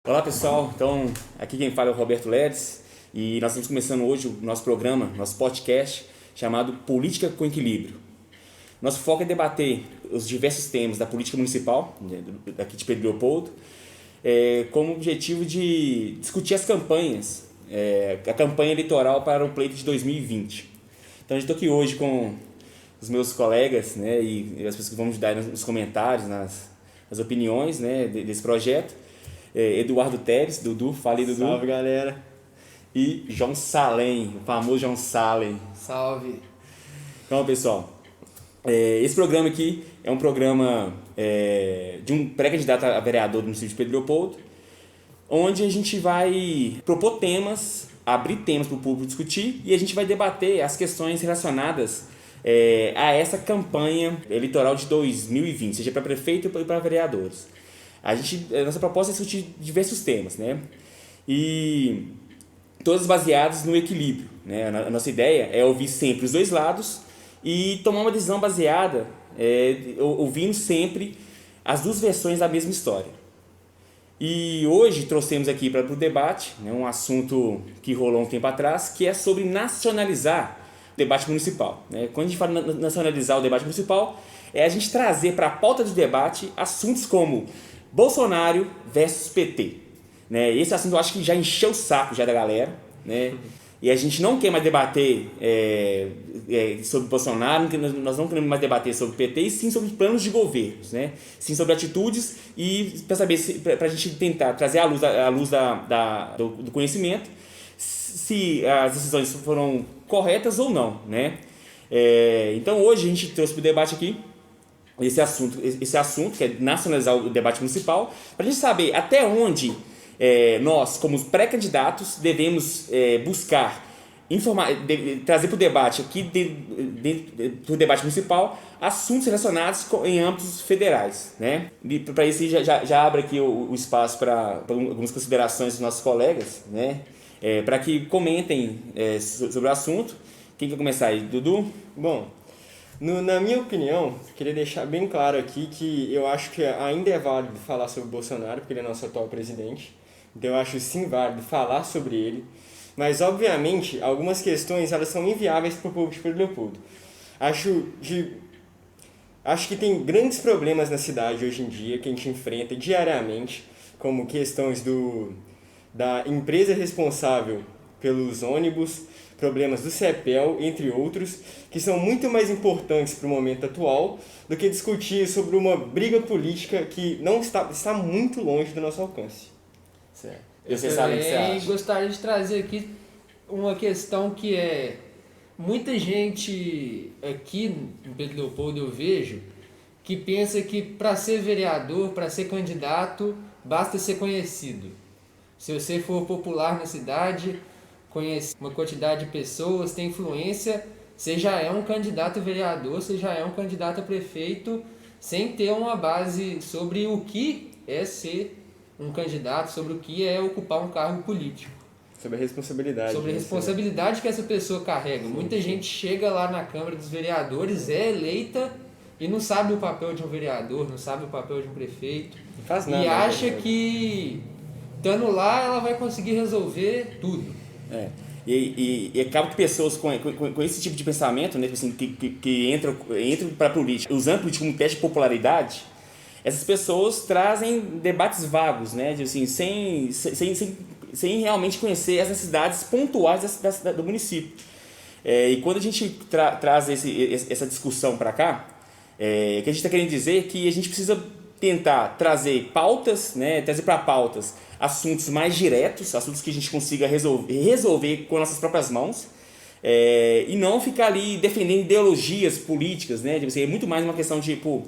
Olá pessoal, então aqui quem fala é o Roberto Ledes e nós estamos começando hoje o nosso programa, nosso podcast chamado Política com Equilíbrio. Nosso foco é debater os diversos temas da política municipal, daqui de Pedro Leopoldo, com o objetivo de discutir as campanhas, a campanha eleitoral para o pleito de 2020. Então a gente está aqui hoje com os meus colegas, né, e as pessoas que vão ajudar nos comentários, nas opiniões, né, desse projeto. Eduardo Teres, Dudu, fala aí, Dudu. Salve, galera. E João Salem, o famoso João Salem. Salve. Então, pessoal, esse programa aqui é um programa de um pré-candidato a vereador do município de Pedro Leopoldo, onde a gente vai propor temas, abrir temas para o público discutir e a gente vai debater as questões relacionadas a essa campanha eleitoral de 2020, seja para prefeito e para vereadores. A nossa proposta é discutir diversos temas, né? E todos baseados no equilíbrio, né? A nossa ideia é ouvir sempre os dois lados e tomar uma decisão baseada, ouvindo sempre as duas versões da mesma história. E hoje trouxemos aqui para o debate, né, um assunto que rolou um tempo atrás, que é sobre nacionalizar o debate municipal, né? Quando a gente fala nacionalizar o debate municipal, é a gente trazer para a pauta de debate assuntos como Bolsonaro versus PT, né? Esse assunto eu acho que já encheu o saco já da galera, né? E a gente não quer mais debater sobre Bolsonaro, nós não queremos mais debater sobre PT, e sim sobre planos de governos, né? Sim sobre atitudes e para saber para a gente tentar trazer à luz do conhecimento se as decisões foram corretas ou não, né? Então hoje a gente trouxe para o debate aqui esse assunto que é nacionalizar o debate municipal, para a gente saber até onde nós, como pré-candidatos, devemos buscar trazer para o debate aqui, para o debate municipal, assuntos relacionados em âmbitos federais, né? E para isso já abre aqui o espaço para algumas considerações dos nossos colegas, né? Para que comentem sobre o assunto. Quem quer começar aí? Dudu? Bom, na minha opinião, queria deixar bem claro aqui que eu acho que ainda é válido falar sobre o Bolsonaro, porque ele é nosso atual presidente. Então eu acho sim válido falar sobre ele. Mas, obviamente, algumas questões elas são inviáveis para o público de Pedro Leopoldo. Acho que tem grandes problemas na cidade hoje em dia que a gente enfrenta diariamente, como questões da empresa responsável pelos ônibus, problemas do CEPEL, entre outros, que são muito mais importantes para o momento atual do que discutir sobre uma briga política que não está muito longe do nosso alcance. Certo. Eu também gostaria de trazer aqui uma questão que muita gente aqui em Pedro Leopoldo eu vejo que pensa que para ser vereador, para ser candidato, basta ser conhecido. Se você for popular na cidade, conhece uma quantidade de pessoas, tem influência, você já é um candidato a vereador, você já é um candidato a prefeito, sem ter uma base sobre o que é ser um candidato, sobre o que é ocupar um cargo político. Sobre a responsabilidade. Sobre a responsabilidade que essa pessoa carrega. Sim, muita gente chega lá na Câmara dos Vereadores, é eleita e não sabe o papel de um vereador, não sabe o papel de um prefeito. Não faz nada. E acha que, estando lá, ela vai conseguir resolver tudo. E acaba que pessoas com esse tipo de pensamento, né, assim, que entram para a política, usando a política como teste de popularidade, essas pessoas trazem debates vagos, né, assim, sem realmente conhecer as necessidades pontuais do município. E quando a gente traz essa discussão para cá, o que a gente está querendo dizer é que a gente precisa tentar trazer pautas, né, trazer para pautas assuntos mais diretos, assuntos que a gente consiga resolver com nossas próprias mãos, e não ficar ali defendendo ideologias políticas, né? É muito mais uma questão tipo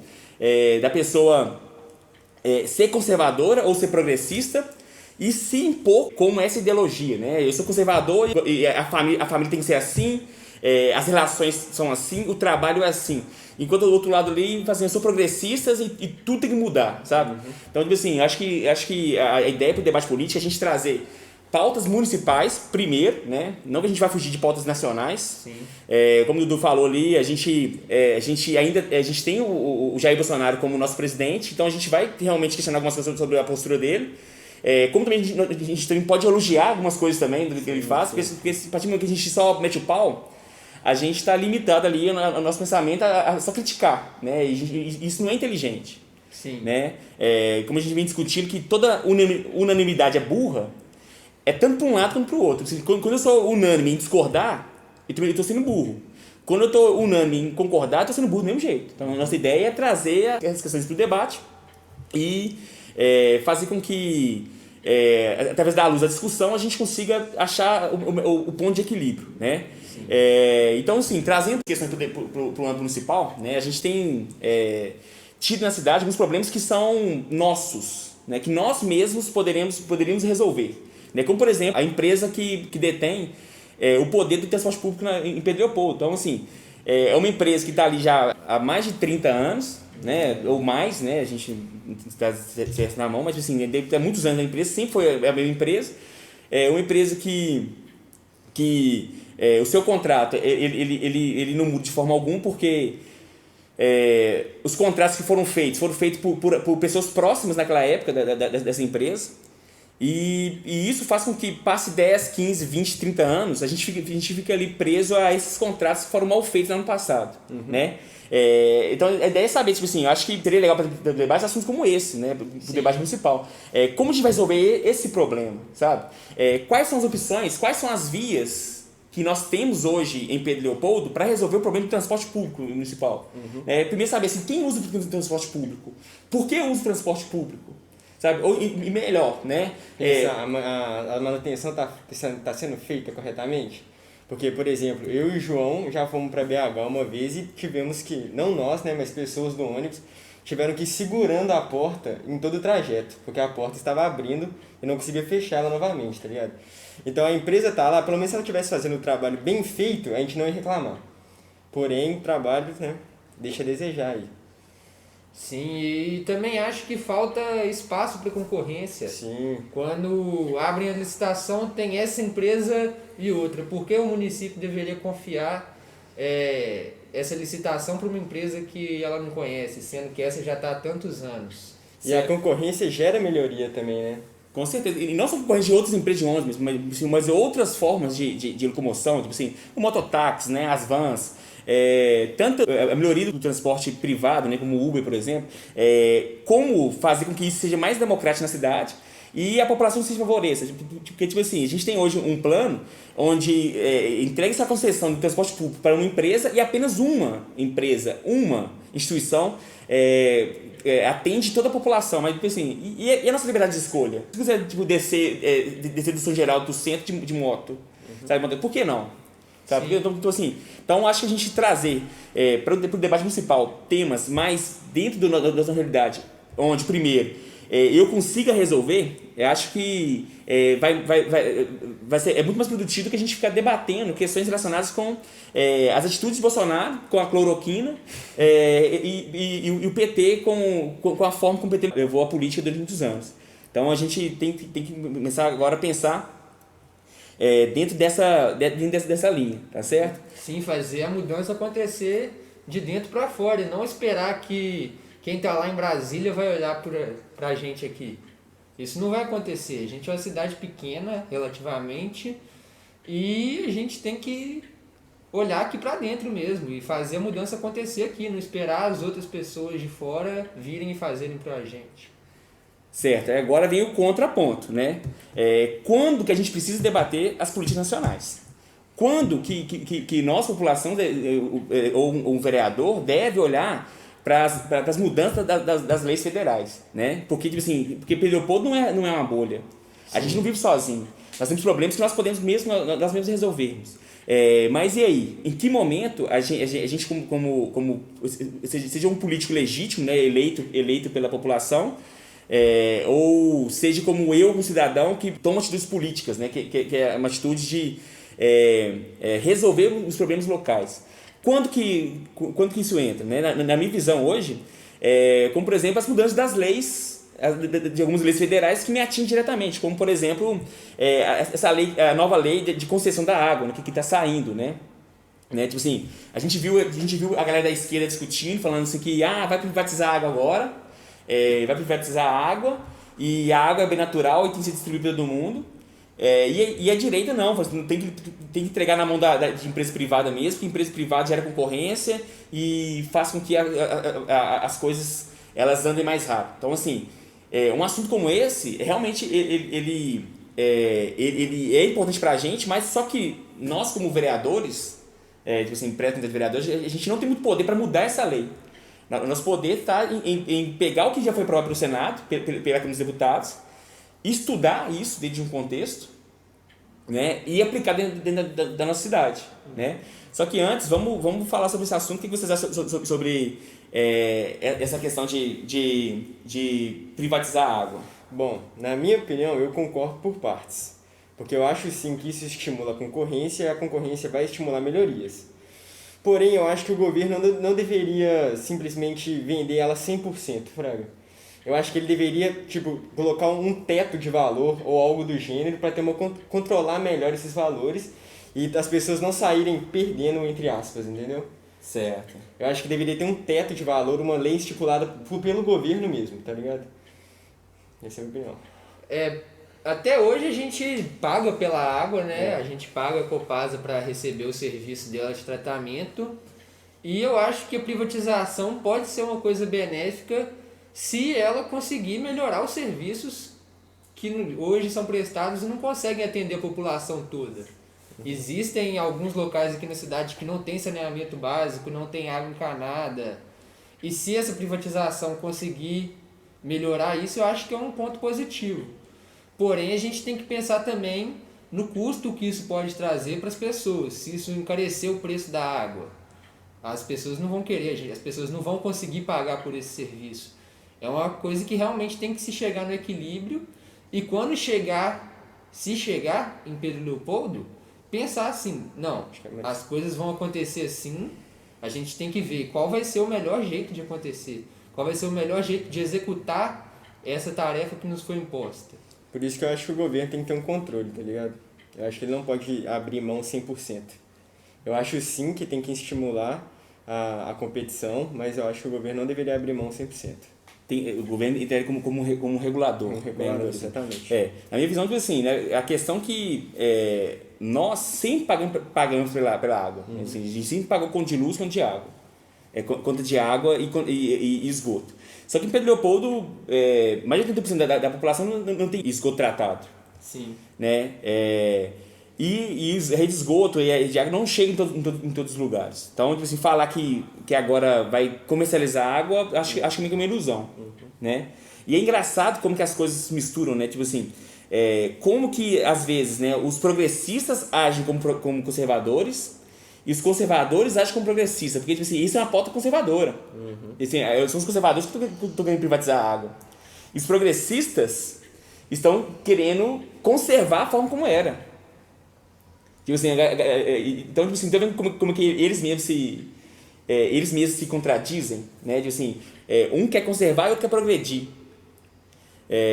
da pessoa ser conservadora ou ser progressista e se impor como essa ideologia, né? Eu sou conservador e a família tem que ser assim, as relações são assim, o trabalho é assim. Enquanto do outro lado ali, assim, eu sou progressistas e tudo tem que mudar, sabe? Então, tipo assim, acho que a ideia para o debate político é a gente trazer pautas municipais primeiro, né? Não que a gente vai fugir de pautas nacionais. Sim. Como o Dudu falou ali, a gente tem o Jair Bolsonaro como nosso presidente, então a gente vai realmente questionar algumas coisas sobre a postura dele. Como também a gente também pode elogiar algumas coisas também do que ele faz, porque a partir do momento que a gente só mete o pau, a gente está limitado ali no nosso pensamento a só criticar, né? E isso não é inteligente. Sim. Né? Como a gente vem discutindo que toda unanimidade é burra, é tanto para um lado quanto para o outro. Quando eu sou unânime em discordar, eu estou sendo burro. Quando eu estou unânime em concordar, eu estou sendo burro do mesmo jeito. Então, a nossa ideia é trazer essas questões para o debate e fazer com que, através da luz da discussão, a gente consiga achar o ponto de equilíbrio. Né? Então, assim, trazendo questões para o âmbito municipal, né, a gente tem tido na cidade alguns problemas que são nossos, né, que nós mesmos poderíamos resolver. Né? Como, por exemplo, a empresa que detém o poder do transporte público em Pedro Leopoldo. Então, assim, é uma empresa que está ali já há mais de 30 anos, né, ou mais, né, a gente está certo na mão, mas assim, há muitos anos a empresa sempre foi a mesma empresa. É uma empresa que o seu contrato ele não muda de forma alguma, porque os contratos que foram feitos por pessoas próximas naquela época dessa empresa. E isso faz com que passe 10, 15, 20, 30 anos, a gente fica ali preso a esses contratos que foram mal feitos no ano passado. Né? Então a ideia é saber, tipo assim, eu acho que seria legal para debate assuntos como esse, né, para o debate municipal. Como a gente vai resolver esse problema, sabe? Quais são as opções, quais são as vias que nós temos hoje em Pedro Leopoldo para resolver o problema do transporte público municipal? Primeiro saber assim, quem usa o transporte público, por que usa o transporte público? Sabe? E melhor, né? A manutenção está sendo feita corretamente? Porque, por exemplo, eu e o João já fomos para BH uma vez e tivemos que, não nós, né, mas pessoas do ônibus, tiveram que ir segurando a porta em todo o trajeto, porque a porta estava abrindo e não conseguia fechar ela novamente, tá ligado? Então a empresa tá lá, pelo menos se ela estivesse fazendo o trabalho bem feito, a gente não ia reclamar. Porém, o trabalho, né, deixa a desejar aí. Sim, e também acho que falta espaço para concorrência. Sim. Quando abrem a licitação, tem essa empresa e outra. Por que o município deveria confiar essa licitação para uma empresa que ela não conhece, sendo que essa já está há tantos anos? E a concorrência gera melhoria também, né? Com certeza. E não só concorrência de outras empresas de ônibus, mas outras formas de locomoção, tipo assim, o mototáxi, né, as vans. Tanto a melhoria do transporte privado, né, como o Uber, por exemplo, como fazer com que isso seja mais democrático na cidade e a população se favoreça. Porque, tipo assim, a gente tem hoje um plano onde entrega essa concessão do transporte público para uma empresa e apenas uma empresa, uma instituição atende toda a população. Mas, tipo assim, e a nossa liberdade de escolha? Se você descer do São Geraldo do centro de moto, sabe? Por que não? Sabe? Então, acho que a gente trazer para o debate municipal temas mais dentro da nossa realidade, onde, primeiro, eu consiga resolver, eu acho que vai ser muito mais produtivo do que a gente ficar debatendo questões relacionadas com as atitudes de Bolsonaro, com a cloroquina, e o PT com a forma como o PT levou a política durante muitos anos. Então, a gente tem que começar agora a pensar dentro dessa linha, tá certo? Sim, fazer a mudança acontecer de dentro para fora e não esperar que quem está lá em Brasília vai olhar para a gente aqui. Isso não vai acontecer. A gente é uma cidade pequena, relativamente, e a gente tem que olhar aqui para dentro mesmo e fazer a mudança acontecer aqui, não esperar as outras pessoas de fora virem e fazerem para a gente. Certo, agora vem o contraponto, né? Quando que a gente precisa debater as políticas nacionais? Quando que nossa população ou um vereador deve olhar para as mudanças das leis federais, né? Porque, tipo assim, Pedro Leopoldo não é uma bolha. A gente não vive sozinho. Nós temos problemas que nós podemos nós mesmos resolvermos. Mas e aí? Em que momento a gente como seja um político legítimo, né, eleito pela população, ou seja como eu, um cidadão que toma atitudes políticas, né, que é uma atitude de resolver os problemas locais. Quando que isso entra? Né? Na minha visão hoje, como por exemplo as mudanças das leis, de algumas leis federais que me atingem diretamente, como por exemplo essa lei, a nova lei de concessão da água, né, que está saindo, né? Tipo assim, a gente viu a galera da esquerda discutindo, falando assim que vai privatizar a água agora, vai privatizar a água e a água é bem natural e tem que ser distribuída para todo mundo. E a direita não, tem que entregar na mão de empresa privada mesmo, porque empresa privada gera concorrência e faz com que as coisas elas andem mais rápido. Então, assim, um assunto como esse, realmente ele é importante pra gente, mas só que nós como vereadores, tipo assim, pré-candidato de vereadores, a gente não tem muito poder para mudar essa lei. O nosso poder está em pegar o que já foi aprovado pelo Senado, pela Câmara dos Deputados, estudar isso dentro de um contexto, né, e aplicar dentro da nossa cidade, né? Só que antes, vamos falar sobre esse assunto. O que vocês acham sobre essa questão de privatizar a água? Bom, na minha opinião, eu concordo por partes. Porque eu acho sim que isso estimula a concorrência e a concorrência vai estimular melhorias. Porém, eu acho que o governo não deveria simplesmente vender ela 100%, fraga. Eu acho que ele deveria, colocar um teto de valor ou algo do gênero para controlar melhor esses valores e as pessoas não saírem perdendo, entre aspas, entendeu? Certo. Eu acho que deveria ter um teto de valor, uma lei estipulada pelo governo mesmo, tá ligado? Essa é a minha opinião. Até hoje a gente paga pela água, né? A gente paga a Copasa para receber o serviço dela de tratamento. E eu acho que a privatização pode ser uma coisa benéfica se ela conseguir melhorar os serviços que hoje são prestados e não conseguem atender a população toda. Existem alguns locais aqui na cidade que não tem saneamento básico, não tem água encanada. E se essa privatização conseguir melhorar isso, eu acho que é um ponto positivo. Porém, a gente tem que pensar também no custo que isso pode trazer para as pessoas. Se isso encarecer o preço da água, as pessoas não vão querer, as pessoas não vão conseguir pagar por esse serviço. É uma coisa que realmente tem que se chegar no equilíbrio e quando se chegar em Pedro Leopoldo, pensar assim, não, as coisas vão acontecer assim, a gente tem que ver qual vai ser o melhor jeito de acontecer, qual vai ser o melhor jeito de executar essa tarefa que nos foi imposta. Por isso que eu acho que o governo tem que ter um controle, tá ligado? Eu acho que ele não pode abrir mão 100%. Eu acho sim que tem que estimular a competição, mas eu acho que o governo não deveria abrir mão 100%. O governo entra como regulador. Um regulador, exatamente. Na minha visão, assim, né, a questão que nós sempre pagamos pela água. Assim, a gente sempre pagou conta de luz, conta de água. Conta de água e esgoto. Só que em Pedro Leopoldo, mais de 80% da população não tem esgoto tratado. Sim. Né? E rede de esgoto e a rede de água não chega em todos os lugares. Então, tipo assim, falar que agora vai comercializar água, acho que é uma ilusão. Né? E é engraçado como que as coisas se misturam, né? Tipo assim, como que às vezes, né, os progressistas agem como conservadores e os conservadores agem como progressistas, porque tipo assim, isso é uma pauta conservadora. Assim, são os conservadores que estão querendo privatizar a água. E os progressistas estão querendo conservar a forma como era. Tipo assim, então, tipo assim, tá vendo como que eles mesmos se contradizem, né? Tipo assim, um quer conservar e outro quer progredir.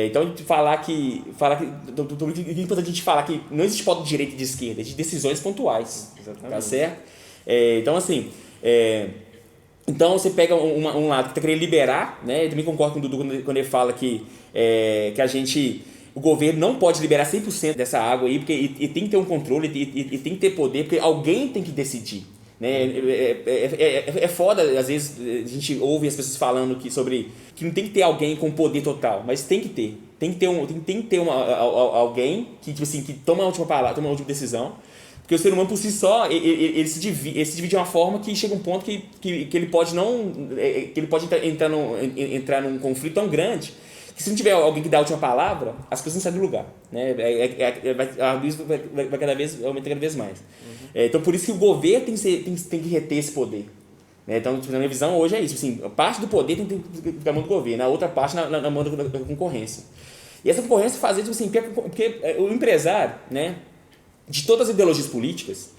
Então, falar que é importante a gente falar que não existe pauta de direita e de esquerda, existe decisões pontuais. Exatamente. Tá certo? Então, assim, então você pega um lado que está querendo liberar, né? Eu também concordo com o Dudu quando ele fala que o governo não pode liberar 100% dessa água aí, porque e tem que ter um controle e tem que ter poder, porque alguém tem que decidir. Né? É foda, às vezes a gente ouve as pessoas falando sobre que não tem que ter alguém com poder total, mas tem que ter. Tem que ter alguém que, tipo assim, que toma a última palavra, toma a última decisão. Porque o ser humano por si só, ele se divide de uma forma que chega um ponto que ele pode entrar num conflito tão grande que se não tiver alguém que dá a última palavra, as coisas não saem do lugar. Né? A luz vai cada vez aumentar cada vez mais. Então por isso que o governo tem que reter esse poder. Né? Então, na minha visão hoje é isso. Assim, parte do poder tem que ficar na mão do governo, a outra parte na mão da concorrência. E essa concorrência fazer, tipo assim, porque o empresário, né, de todas as ideologias políticas,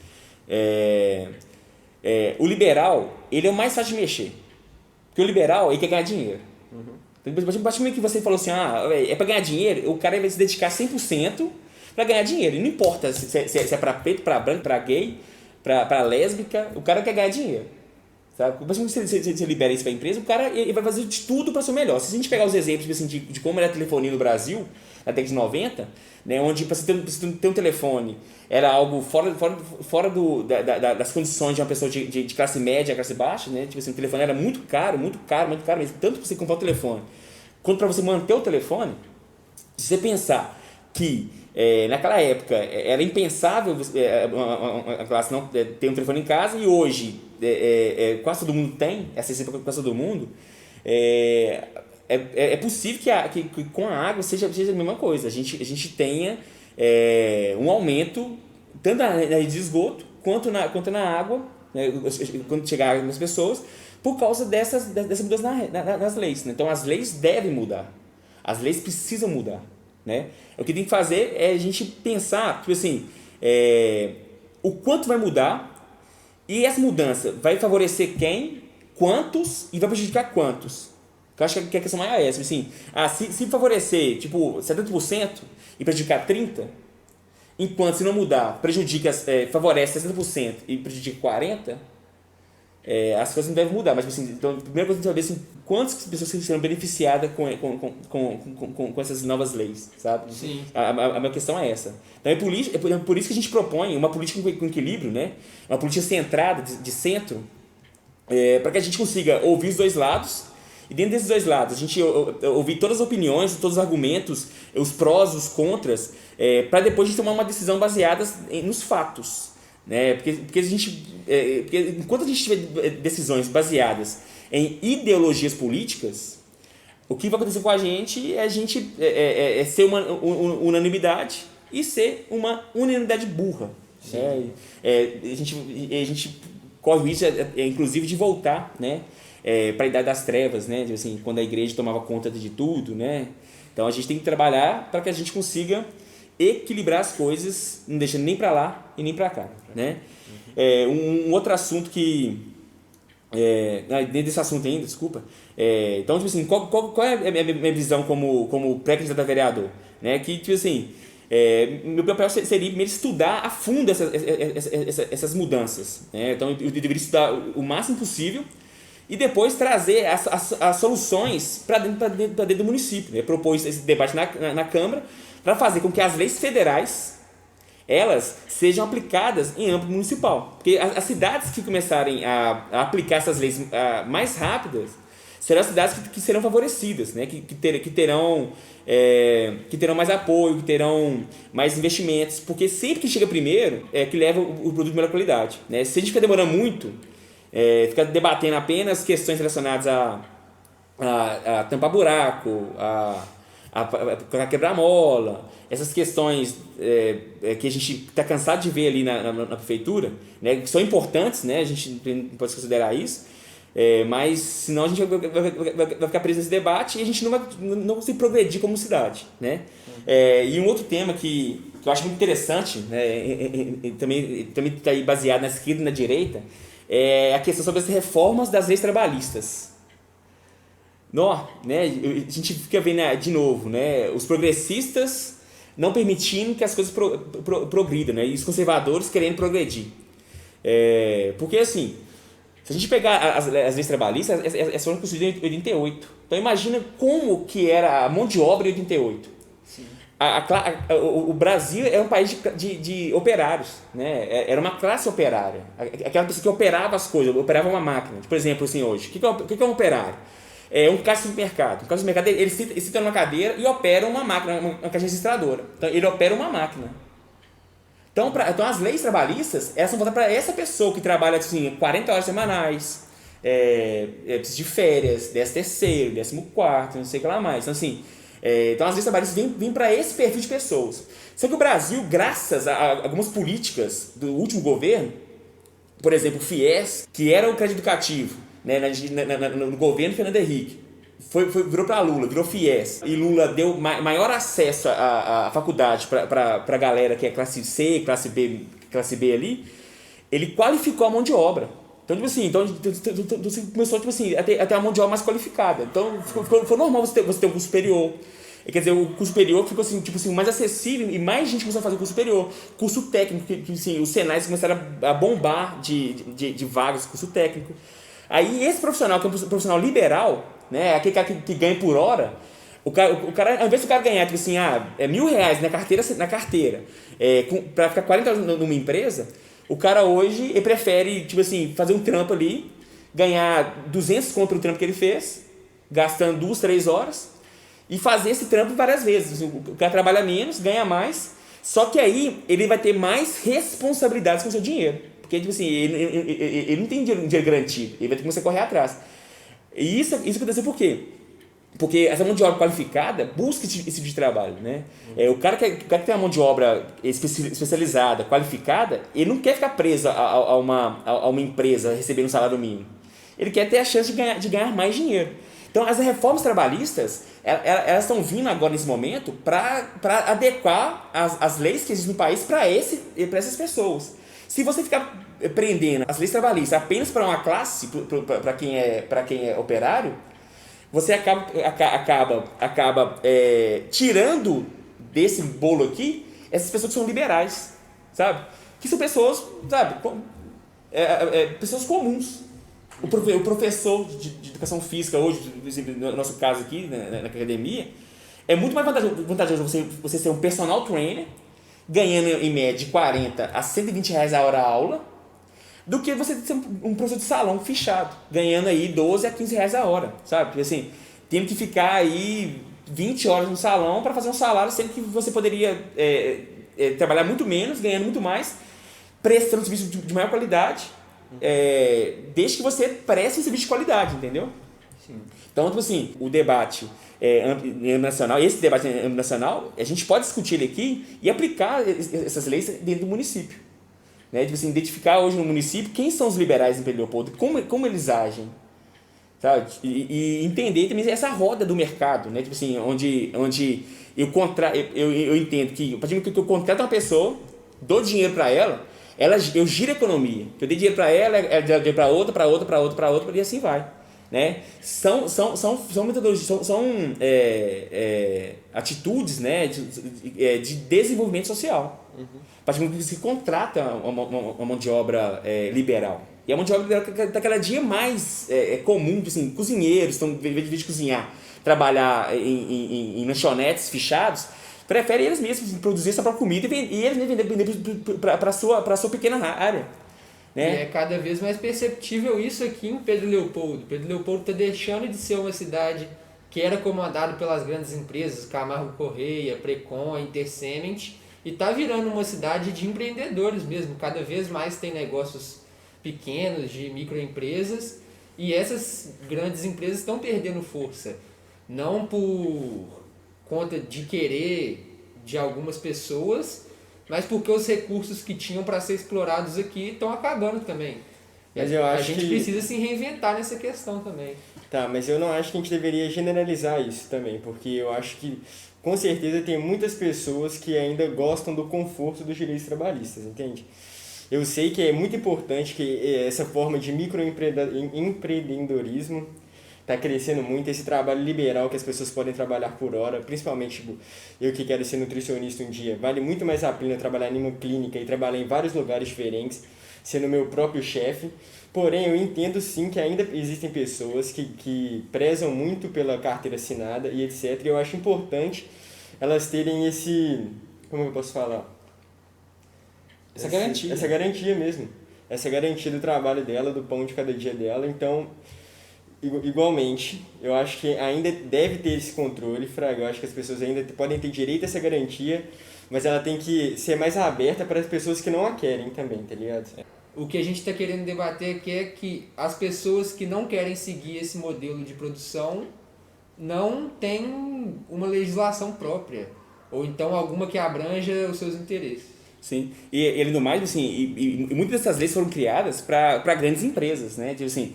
o liberal, ele é o mais fácil de mexer. Porque o liberal, ele quer ganhar dinheiro. A partir do momento que você falou assim, é para ganhar dinheiro, o cara vai se dedicar 100% para ganhar dinheiro. E não importa se é para preto, para branco, para gay, para lésbica, o cara quer ganhar dinheiro. Sabe? Mas quando você libera isso para a empresa, o cara ele vai fazer de tudo para ser melhor. Se a gente pegar os exemplos assim, de como era a telefonia no Brasil, na década de 90, né, onde para você ter um telefone era algo fora das condições de uma pessoa de classe média, classe baixa, né? Tipo assim, o telefone era muito caro mesmo, tanto para você comprar o telefone, quanto para você manter o telefone. Se você pensar que naquela época era impensável a classe não ter um telefone em casa, e hoje quase todo mundo tem, é acessível para quase todo mundo, é possível que com a água seja a mesma coisa. A gente tenha um aumento tanto na rede de esgoto quanto na água, né, quando chegar água nas pessoas, por causa dessa mudança nas leis, né? Então as leis devem mudar, as leis precisam mudar, né? O que tem que fazer é a gente pensar, tipo assim, o quanto vai mudar, e essa mudança vai favorecer quem, quantos, e vai prejudicar quantos. Eu acho que a questão maior é essa, assim, se favorecer tipo 70% e prejudicar 30%, enquanto se não mudar, favorece 60% e prejudica 40%, as coisas não devem mudar. Mas assim, então, a primeira coisa que a gente vai ver assim, quantas pessoas serão beneficiadas com essas novas leis, sabe? Sim. A minha questão é essa. Então é por isso que a gente propõe uma política com equilíbrio, né? Uma política centrada, de centro, para que a gente consiga ouvir os dois lados, e dentro desses dois lados a gente ouvir todas as opiniões, todos os argumentos, os prós, os contras, para depois a gente tomar uma decisão baseada nos fatos, né? Porque enquanto a gente tiver decisões baseadas em ideologias políticas, o que vai acontecer com a gente é ser uma unanimidade e ser uma unanimidade burra. A gente corre o risco, inclusive, de voltar, né, para a Idade das Trevas, né, assim, quando a igreja tomava conta de tudo, né? Então a gente tem que trabalhar para que a gente consiga equilibrar as coisas, não deixando nem para lá e nem para cá, né? Um outro assunto que dentro desse assunto ainda, desculpa. Então, tipo assim, qual é a minha visão como pré-candidato a vereador, né? Que, tipo assim, meu papel seria primeiro estudar a fundo essas mudanças, né? Então eu deveria estudar o máximo possível e depois trazer as soluções para dentro do município, né? Propor esse debate na Câmara para fazer com que as leis federais elas sejam aplicadas em âmbito municipal, porque as cidades que começarem a aplicar essas leis mais rápidas serão as cidades que serão favorecidas, né? que terão mais apoio, que terão mais investimentos, porque sempre que chega primeiro que leva o produto de melhor qualidade, né? Se a gente ficar demorando muito, ficar debatendo apenas questões relacionadas a tampar buraco, a quebrar mola, essas questões que a gente está cansado de ver ali na prefeitura, né, que são importantes, né, a gente não pode considerar isso, mas senão a gente vai ficar preso nesse debate e a gente não vai conseguir progredir como cidade, né? E um outro tema que eu acho muito interessante, né, também está aí baseado na esquerda e na direita, é a questão sobre as reformas das leis trabalhistas. Né? A gente fica vendo de novo, né, os progressistas não permitindo que as coisas progridam, né, e os conservadores querendo progredir. Porque assim, se a gente pegar as leis trabalhistas, elas foram construídas em 88. Então imagina como que era a mão de obra em 88. Sim. O Brasil é um país de operários, né? Era uma classe operária, aquela pessoa que operava as coisas, operava uma máquina. Por exemplo, assim, hoje, o que é um operário? Um caixa de supermercado. Um caixa de supermercado, ele senta numa cadeira e opera uma máquina, uma caixa registradora. Então, ele opera uma máquina. Então, as leis trabalhistas, elas são voltadas para essa pessoa que trabalha assim, 40 horas semanais, precisa de férias, 13º, 14º, não sei o que lá mais. Então, assim, então as leis trabalhistas vêm para esse perfil de pessoas. Só que o Brasil, graças a algumas políticas do último governo, por exemplo, o FIES, que era o crédito educativo, né, no governo Fernando Henrique, virou para Lula, virou FIES, e Lula deu maior acesso à faculdade para a galera que é classe C, classe B ali. Ele qualificou a mão de obra. Então, tipo assim, você começou tipo assim, a ter a mão de obra mais qualificada. Então, foi normal você ter um curso superior. Quer dizer, o curso superior ficou assim, tipo assim, mais acessível e mais gente começou a fazer curso superior. Curso técnico, que assim, os Senais começaram a bombar de vagas, curso técnico. Aí esse profissional, que é um profissional liberal, né, aquele cara que ganha por hora, o cara, ao invés do cara ganhar, tipo assim, é R$1.000 na carteira, pra ficar 40 horas numa empresa, o cara hoje ele prefere, tipo assim, fazer um trampo ali, ganhar 200 conto pelo trampo que ele fez, gastando 2, 3 horas, e fazer esse trampo várias vezes. O cara trabalha menos, ganha mais, só que aí ele vai ter mais responsabilidades com o seu dinheiro. Porque, tipo assim, ele não tem dinheiro garantido, ele vai ter que começar a correr atrás. E isso aconteceu por quê? Porque essa mão de obra qualificada busca esse tipo de trabalho, né? O cara que tem uma mão de obra especializada, qualificada, ele não quer ficar preso a uma empresa recebendo um salário mínimo. Ele quer ter a chance de ganhar mais dinheiro. Então, as reformas trabalhistas, elas estão vindo agora nesse momento para adequar as leis que existem no país para essas pessoas. Se você ficar prendendo as leis trabalhistas apenas para uma classe, para quem é operário, você acaba tirando desse bolo aqui essas pessoas que são liberais, sabe? Que são pessoas, sabe, pessoas comuns. O professor de educação física hoje, no nosso caso aqui, na academia, é muito mais vantajoso você ser um personal trainer, ganhando em média de R$40 a R$120 a hora a aula, do que você ser um professor de salão fechado, ganhando aí R$12 a R$15 a hora, sabe? Porque assim, tendo que ficar aí 20 horas no salão para fazer um salário, sendo que você poderia trabalhar muito menos, ganhando muito mais, prestando um serviço de maior qualidade, desde que você preste um serviço de qualidade, entendeu? Sim. Então, tipo assim, o debate nacional, esse debate nacional, a gente pode discutir ele aqui e aplicar essas leis dentro do município. Né? Tipo assim, identificar hoje no município quem são os liberais em Pedro Leopoldo, como eles agem. Sabe? E entender também essa roda do mercado, né? Tipo assim, onde eu entendo que, a partir do momento que eu contrato uma pessoa, dou dinheiro para ela, eu giro a economia. Eu dei dinheiro para ela dá dinheiro para outra, e assim vai. Né? São metodologias, são atitudes, né, de desenvolvimento social. A partir do momento que se contrata uma mão de obra liberal. E a mão de obra liberal está cada dia mais comum, assim, cozinheiros, estão, em vez de cozinhar, trabalhar em lanchonetes fechados, preferem eles mesmos produzir sua própria comida e eles vender para a sua pequena área. Né? E é cada vez mais perceptível isso aqui em Pedro Leopoldo. Pedro Leopoldo está deixando de ser uma cidade que era comandada pelas grandes empresas, Camargo Correia, Precon, Intercement, e está virando uma cidade de empreendedores mesmo. Cada vez mais tem negócios pequenos, de microempresas, e essas grandes empresas estão perdendo força. Não por conta de querer de algumas pessoas, mas porque os recursos que tinham para ser explorados aqui estão acabando também. Mas eu acho a gente precisa se reinventar nessa questão também. Tá, mas eu não acho que a gente deveria generalizar isso também, porque eu acho que com certeza tem muitas pessoas que ainda gostam do conforto dos direitos trabalhistas, entende? Eu sei que é muito importante que essa forma de microempreendedorismo está crescendo muito, esse trabalho liberal que as pessoas podem trabalhar por hora, principalmente tipo, eu que quero ser nutricionista um dia, vale muito mais a pena trabalhar em uma clínica e trabalhar em vários lugares diferentes, sendo meu próprio chefe. Porém, eu entendo sim que ainda existem pessoas que prezam muito pela carteira assinada e etc. E eu acho importante elas terem esse... Como eu posso falar? Essa garantia. Essa garantia mesmo. Essa garantia do trabalho dela, do pão de cada dia dela. Então, igualmente, eu acho que ainda deve ter esse controle, Fraga. Eu acho que as pessoas ainda podem ter direito a essa garantia, mas ela tem que ser mais aberta para as pessoas que não a querem também, tá ligado? O que a gente está querendo debater aqui é que as pessoas que não querem seguir esse modelo de produção não têm uma legislação própria, ou então alguma que abranja os seus interesses. Sim, e além do mais, assim, e muitas dessas leis foram criadas para grandes empresas, né? Tipo assim,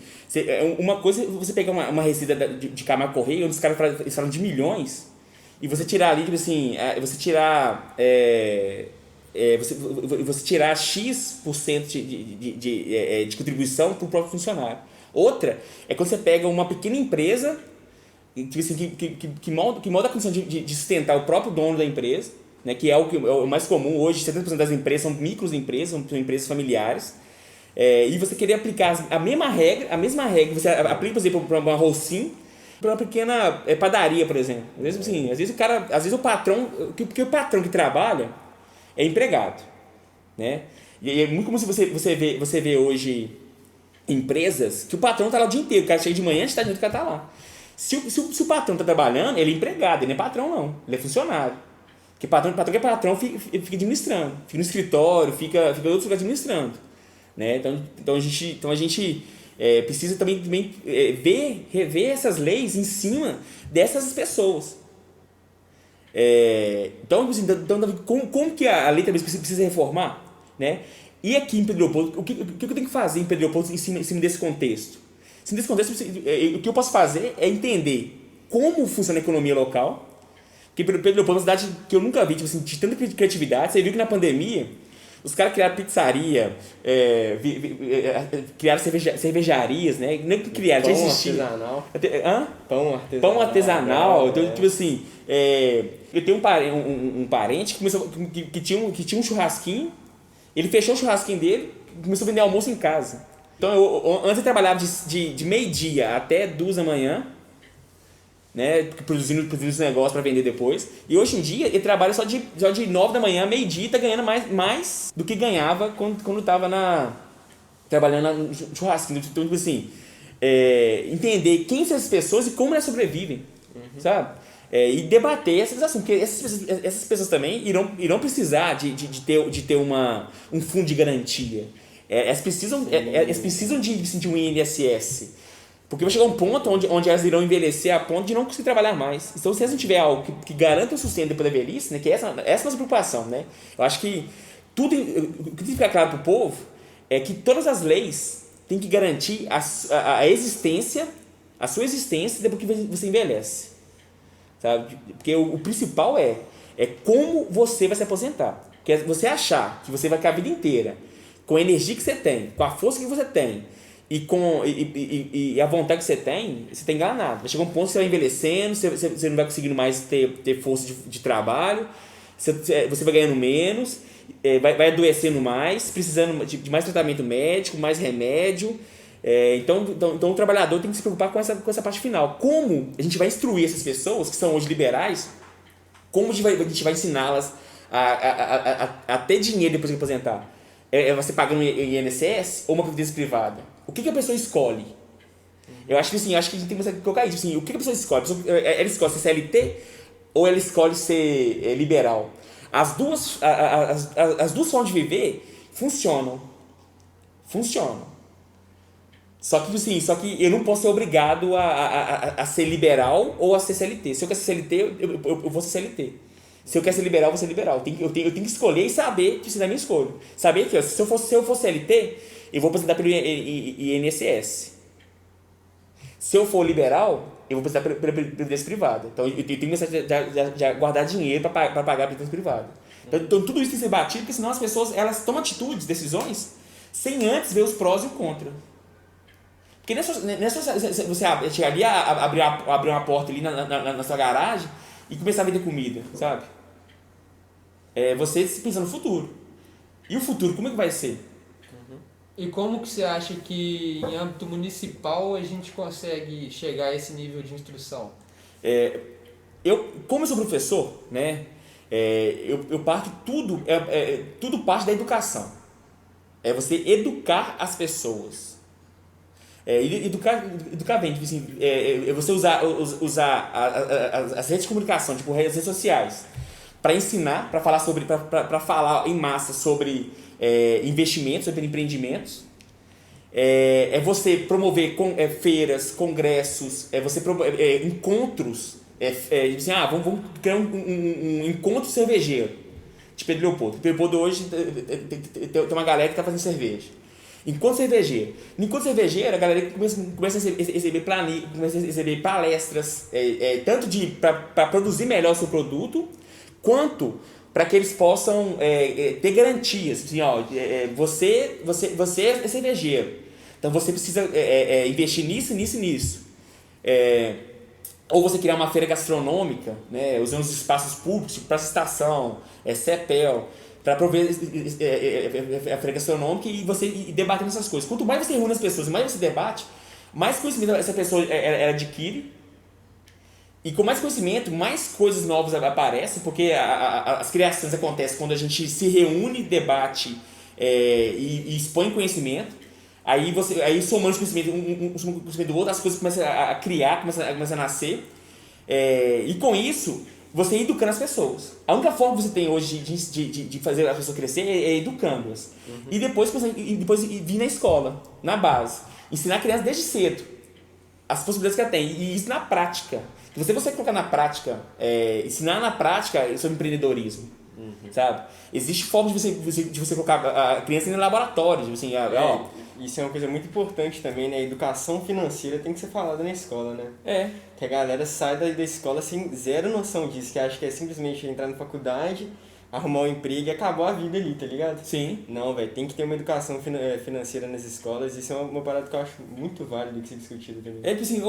uma coisa é você pegar uma receita de Camargo Correia, onde os caras falam de milhões, e você tirar ali, tipo assim, você tirar X% de contribuição para o próprio funcionário. Outra é quando você pega uma pequena empresa tipo assim, que molda a condição de sustentar o próprio dono da empresa, né, que é o mais comum hoje. 70% das empresas são microempresas, são empresas familiares, e você querer aplicar a mesma regra, você aplica, por exemplo, para uma Rosim, para uma pequena padaria, por exemplo. Às vezes o patrão, porque o patrão que trabalha é empregado, né? E é muito comum se você vê hoje empresas que o patrão está lá o dia inteiro, o cara chega de manhã, antes de tarde, o cara está lá. Se o patrão está trabalhando, ele é empregado, ele não é patrão não, ele é funcionário. Porque patrão que é patrão fica administrando, fica no escritório, fica em outros lugares administrando, né? Então a gente precisa também rever essas leis em cima dessas pessoas. Então, como que a lei também precisa reformar, né? E aqui em Pedro Leopoldo, o que eu tenho que fazer em Pedro Leopoldo em cima desse contexto? Em cima desse contexto, o que eu posso fazer é entender como funciona a economia local. Porque Pedro Leopoldo é uma cidade que eu nunca vi, tipo assim, de tanta criatividade. Você viu que na pandemia os caras criaram pizzaria, criaram cervejarias, né? Não que criaram, já existia. Artesanal. Pão artesanal. Então, tipo assim, eu tenho um parente que tinha um churrasquinho, ele fechou o churrasquinho dele e começou a vender almoço em casa. Então, antes eu trabalhava de meio-dia até 2 da manhã, né, produzindo esse negócio para vender depois. E hoje em dia ele trabalha só de 9 da manhã, meio-dia, e tá ganhando mais do que ganhava quando tava trabalhando no churrasquinho. Então, tipo assim, entender quem são essas pessoas e como elas sobrevivem, sabe? E debater esses assuntos, porque essas pessoas também irão precisar de ter um fundo de garantia. Elas precisam de sentir um INSS. Porque vai chegar um ponto onde elas irão envelhecer a ponto de não conseguir trabalhar mais. Então, se elas não tiver algo que garanta o sustento depois da velhice, né, que essa é a nossa preocupação, né? Eu acho que o que tem que ficar claro para o povo é que todas as leis têm que garantir a existência, a sua existência depois que você envelhece. Sabe? Porque o principal é como você vai se aposentar. Porque você achar que você vai ficar a vida inteira com a energia que você tem, com a força que você tem, e a vontade que você tem, você está enganado. Vai chegar um ponto que você vai envelhecendo, você não vai conseguindo mais ter força de trabalho, você vai ganhando menos, vai adoecendo mais, precisando de mais tratamento médico, mais remédio. Então o trabalhador tem que se preocupar com essa parte final. Como a gente vai instruir essas pessoas que são hoje liberais, como a gente vai ensiná-las a ter dinheiro depois de aposentar? Você pagando INSS ou uma previdência privada? O que a pessoa escolhe? Eu acho que assim, a gente tem que colocar isso. Assim, o que a pessoa escolhe? Ela escolhe ser CLT ou ela escolhe ser liberal? As duas formas de viver funcionam. Só que eu não posso ser obrigado a ser liberal ou a ser CLT. Se eu quero ser CLT, eu vou ser CLT. Se eu quero ser liberal, eu vou ser liberal. Eu tenho que escolher e saber que isso é a minha escolha. Saber que se eu for CLT, eu vou aposentar pelo INSS. Se eu for liberal, eu vou aposentar pela previdência privada. Então eu tenho que já guardar dinheiro para pagar a previdência privada. Então tudo isso tem que ser batido, porque senão as pessoas elas tomam atitudes, decisões, sem antes ver os prós e o contra. Porque não é só você chegar ali, abrir uma porta ali na sua garagem e começar a vender comida, sabe? Você pensa no futuro. E o futuro, como é que vai ser? E como que você acha que em âmbito municipal a gente consegue chegar a esse nível de instrução? Como eu sou professor, né, eu parto tudo parte da educação. É você educar as pessoas. Educar bem, tipo assim, você usar as redes de comunicação, tipo as redes sociais, para ensinar, para falar em massa sobre investimentos, sobre empreendimentos. Você promover feiras, congressos, você encontros, assim, vamos criar um encontro cervejeiro de Pedro Leopoldo. Pedro Leopoldo hoje tem uma galera que está fazendo cerveja. Enquanto cervejeiro, a galera começa a receber palestras, tanto para produzir melhor o seu produto, quanto para que eles possam ter garantias. Assim, você é cervejeiro, então você precisa investir nisso. Ou você criar uma feira gastronômica, né, usando os espaços públicos, tipo praça estação, CEPEL. para prover a frequência astronômica e você ir debatendo essas coisas. Quanto mais você reúne as pessoas e mais você debate, mais conhecimento essa pessoa ela adquire. E com mais conhecimento, mais coisas novas aparecem, porque as criações acontecem quando a gente se reúne, debate e expõe conhecimento. Aí somando os conhecimentos, um conhecimento do outro, as coisas começam a criar, começam a nascer. E com isso, você educando as pessoas. A única forma que você tem hoje de fazer as pessoas crescer é educando-as. E depois vir na escola, na base. Ensinar a criança desde cedo as possibilidades que ela tem. E isso na prática. Se você colocar na prática, ensinar na prática sobre empreendedorismo, sabe? Existe formas de você colocar a criança em laboratórios. Assim, isso é uma coisa muito importante também, né? A educação financeira tem que ser falada na escola, né? Que a galera sai da escola sem zero noção disso, que acha que é simplesmente entrar na faculdade, arrumar um emprego e acabou a vida ali, tá ligado? Sim. Não, velho, tem que ter uma educação financeira nas escolas. Isso é uma parada que eu acho muito válido de ser discutido também. Assim,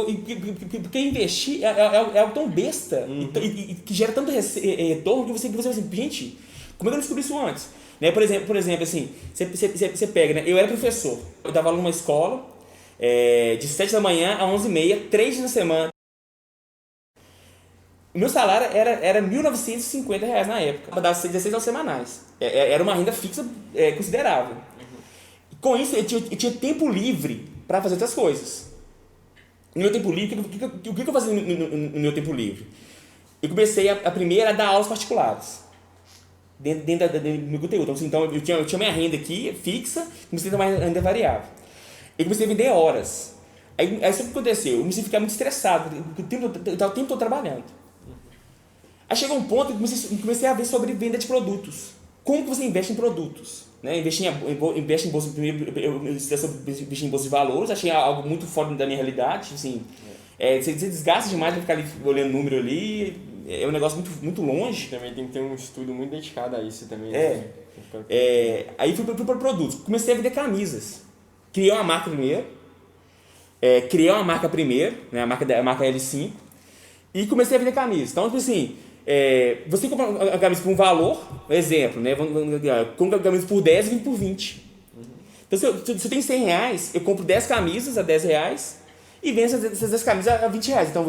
porque investir é algo tão besta e que gera tanto retorno que você assim, gente, como é que eu não descobri isso antes? Né? Por exemplo, assim, você pega, né? Eu era professor, eu dava aula numa escola de 7 da manhã a 11h30, 3 dias na semana. O meu salário era R$ 1.950 na época, para dar 16 aulas semanais. Era uma renda fixa considerável. Com isso, eu tinha tempo livre para fazer outras coisas. No meu tempo livre, o que eu fazia no meu tempo livre? Eu comecei a primeira a dar aulas particulares. Dentro do meu conteúdo. Então eu tinha minha renda aqui, fixa, comecei a ter uma renda variável. Eu comecei a vender horas. Aí sabe o que aconteceu? Eu comecei a ficar muito estressado, eu estava o tempo todo trabalhando. Aí chegou um ponto que eu comecei a ver sobre venda de produtos. Como que você investe em produtos? Né? Investe em bolsa, primeiro eu investi em bolsa de valores, achei algo muito fora da minha realidade. Assim, você desgasta demais para ficar ali olhando número ali, é um negócio muito, muito longe. Também tem que ter um estudo muito dedicado a isso também. Aí fui para produtos, comecei a vender camisas. Criei uma marca primeiro, né? a marca L5, e comecei a vender camisas. Então, tipo assim, você compra uma camisa por um valor, exemplo, né? Compra uma camisa por 10 e vende por 20. Então, se eu tenho R$100, eu compro 10 camisas a R$10 e vendo essas 10 camisas a R$20. Então,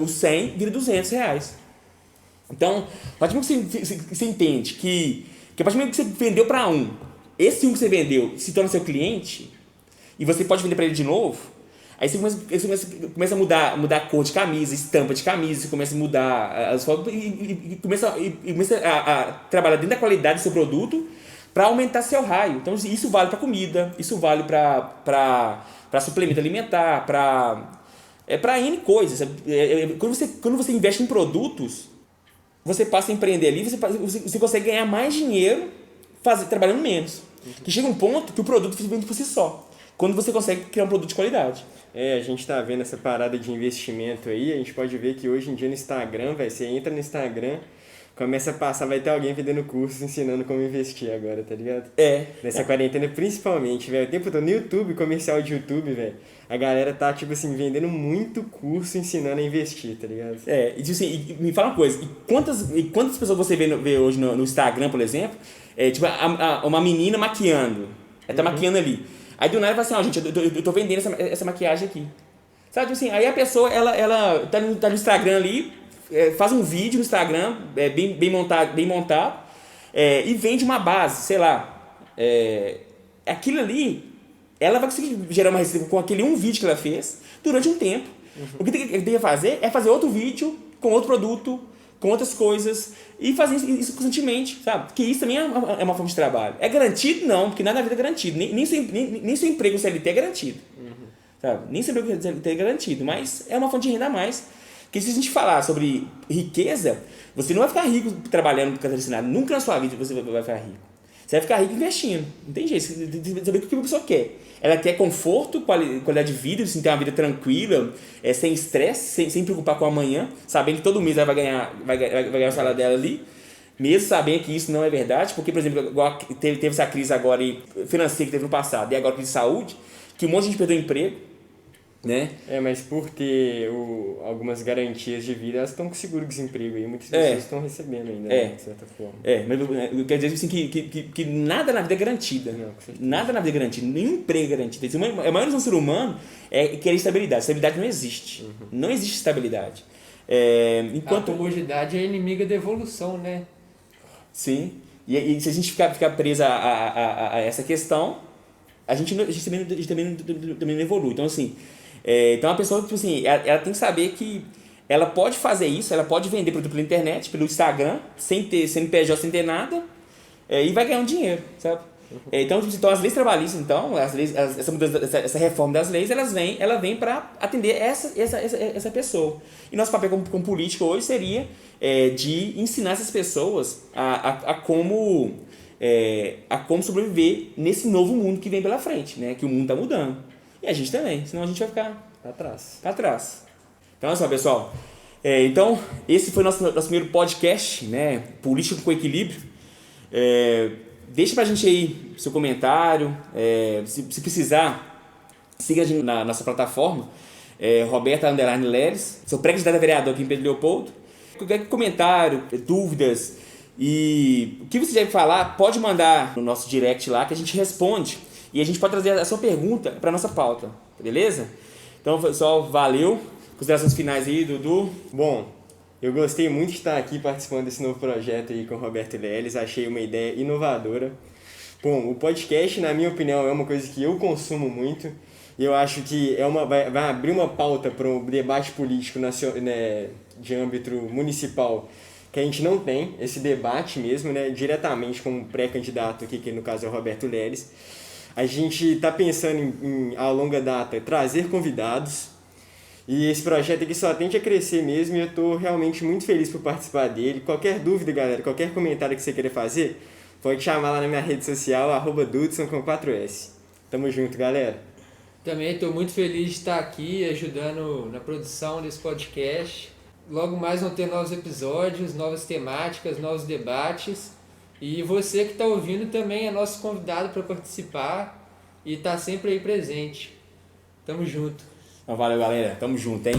o 100 vira R$200. Então, a partir do momento que você entende que a partir do momento que você vendeu para esse que você vendeu se torna seu cliente, e você pode vender para ele de novo, aí você começa a mudar a cor de camisa, estampa de camisa, você começa a mudar as fotos e começa a trabalhar dentro da qualidade do seu produto para aumentar seu raio. Então, isso vale para comida, isso vale para suplemento alimentar, para N coisas. Quando você investe em produtos, você passa a empreender ali, você consegue ganhar mais dinheiro trabalhando menos. Que chega um ponto que o produto vende por si só. Quando você consegue criar um produto de qualidade. A gente tá vendo essa parada de investimento aí, a gente pode ver que hoje em dia no Instagram, você entra no Instagram, começa a passar, vai ter alguém vendendo cursos ensinando como investir agora, tá ligado? Nessa quarentena principalmente, velho, o tempo todo no YouTube, comercial de YouTube, velho, a galera tá, tipo assim, vendendo muito curso ensinando a investir, tá ligado? E tipo assim, me fala uma coisa, quantas pessoas você vê hoje no Instagram, por exemplo, tipo, uma menina maquiando, ela tá maquiando ali. Aí do nada ela fala assim, gente, eu tô vendendo essa maquiagem aqui. Sabe, tipo assim, aí a pessoa, ela tá no Instagram ali, faz um vídeo no Instagram, bem montado, e vende uma base, sei lá. Aquilo ali, ela vai conseguir gerar uma receita com aquele um vídeo que ela fez durante um tempo. O que tem que fazer é fazer outro vídeo com outro produto, com outras coisas, e fazer isso constantemente, sabe? Porque isso também é uma forma de trabalho. É garantido? Não, porque nada na vida é garantido. Nem seu emprego CLT é garantido. Sabe? Nem seu emprego CLT é garantido, mas é uma fonte de renda a mais. Porque se a gente falar sobre riqueza, você não vai ficar rico trabalhando com carteira assinada. Nunca na sua vida você vai ficar rico. Você vai ficar rico investindo. Não tem jeito. Você tem que saber o que a pessoa quer. Ela quer conforto, qualidade de vida, assim, ter uma vida tranquila, sem estresse, sem preocupar com o amanhã, sabendo que todo mês ela vai ganhar o salário dela ali, mesmo sabendo que isso não é verdade, porque, por exemplo, igual teve essa crise agora financeira que teve no passado, e agora crise de saúde, que um monte de gente perdeu emprego, né? Mas por ter algumas garantias de vida, elas estão com seguro-desemprego aí, muitas pessoas estão recebendo ainda, né, de certa forma. Mas eu quero dizer assim que nada na vida é garantida. Não, com certeza. Nada na vida é garantido, nenhum emprego é garantido. A maior do ser humano é querer estabilidade. Estabilidade não existe. Não existe estabilidade. A comodidade é inimiga da evolução, né? Sim. E se a gente ficar presa a essa questão, a gente também não evolui. Então, assim, então a pessoa, tipo assim, ela tem que saber que ela pode fazer isso, ela pode vender produto pela internet, pelo Instagram, sem ter CNPJ, sem ter nada, e vai ganhar um dinheiro, sabe? Então as leis trabalhistas, então, essa reforma das leis, ela vem para atender essa pessoa. E nosso papel como político hoje seria de ensinar essas pessoas a como sobreviver nesse novo mundo que vem pela frente, né? Que o mundo está mudando. E a gente também, senão a gente vai ficar para trás. Então, olha só, pessoal. Então, esse foi nosso primeiro podcast, né? Política com Equilíbrio. Deixa pra gente aí seu comentário. Se precisar, siga a gente na nossa plataforma. Roberta_Leles. Sou pré-candidato a vereador aqui em Pedro Leopoldo. Qualquer comentário, dúvidas e o que você tiver que falar, pode mandar no nosso direct lá que a gente responde. E a gente pode trazer a sua pergunta para nossa pauta. Beleza? Então, pessoal, valeu. Considerações finais aí, Dudu. Bom, eu gostei muito de estar aqui participando desse novo projeto aí com o Roberto Leles, achei uma ideia inovadora. Bom, o podcast, na minha opinião, é uma coisa que eu consumo muito e eu acho que vai abrir uma pauta para um debate político de âmbito municipal que a gente não tem, esse debate mesmo, né, diretamente com um pré-candidato aqui, que no caso é o Roberto Leles. A gente está pensando em, a longa data, trazer convidados. E esse projeto aqui só tende a crescer mesmo e eu estou realmente muito feliz por participar dele. Qualquer dúvida, galera, qualquer comentário que você queira fazer, pode chamar lá na minha rede social, @Dudson com 4S. Tamo junto, galera. Também estou muito feliz de estar aqui ajudando na produção desse podcast. Logo mais vão ter novos episódios, novas temáticas, novos debates. E você que está ouvindo também é nosso convidado para participar e está sempre aí presente. Tamo junto. Então, valeu, galera. Tamo junto, hein?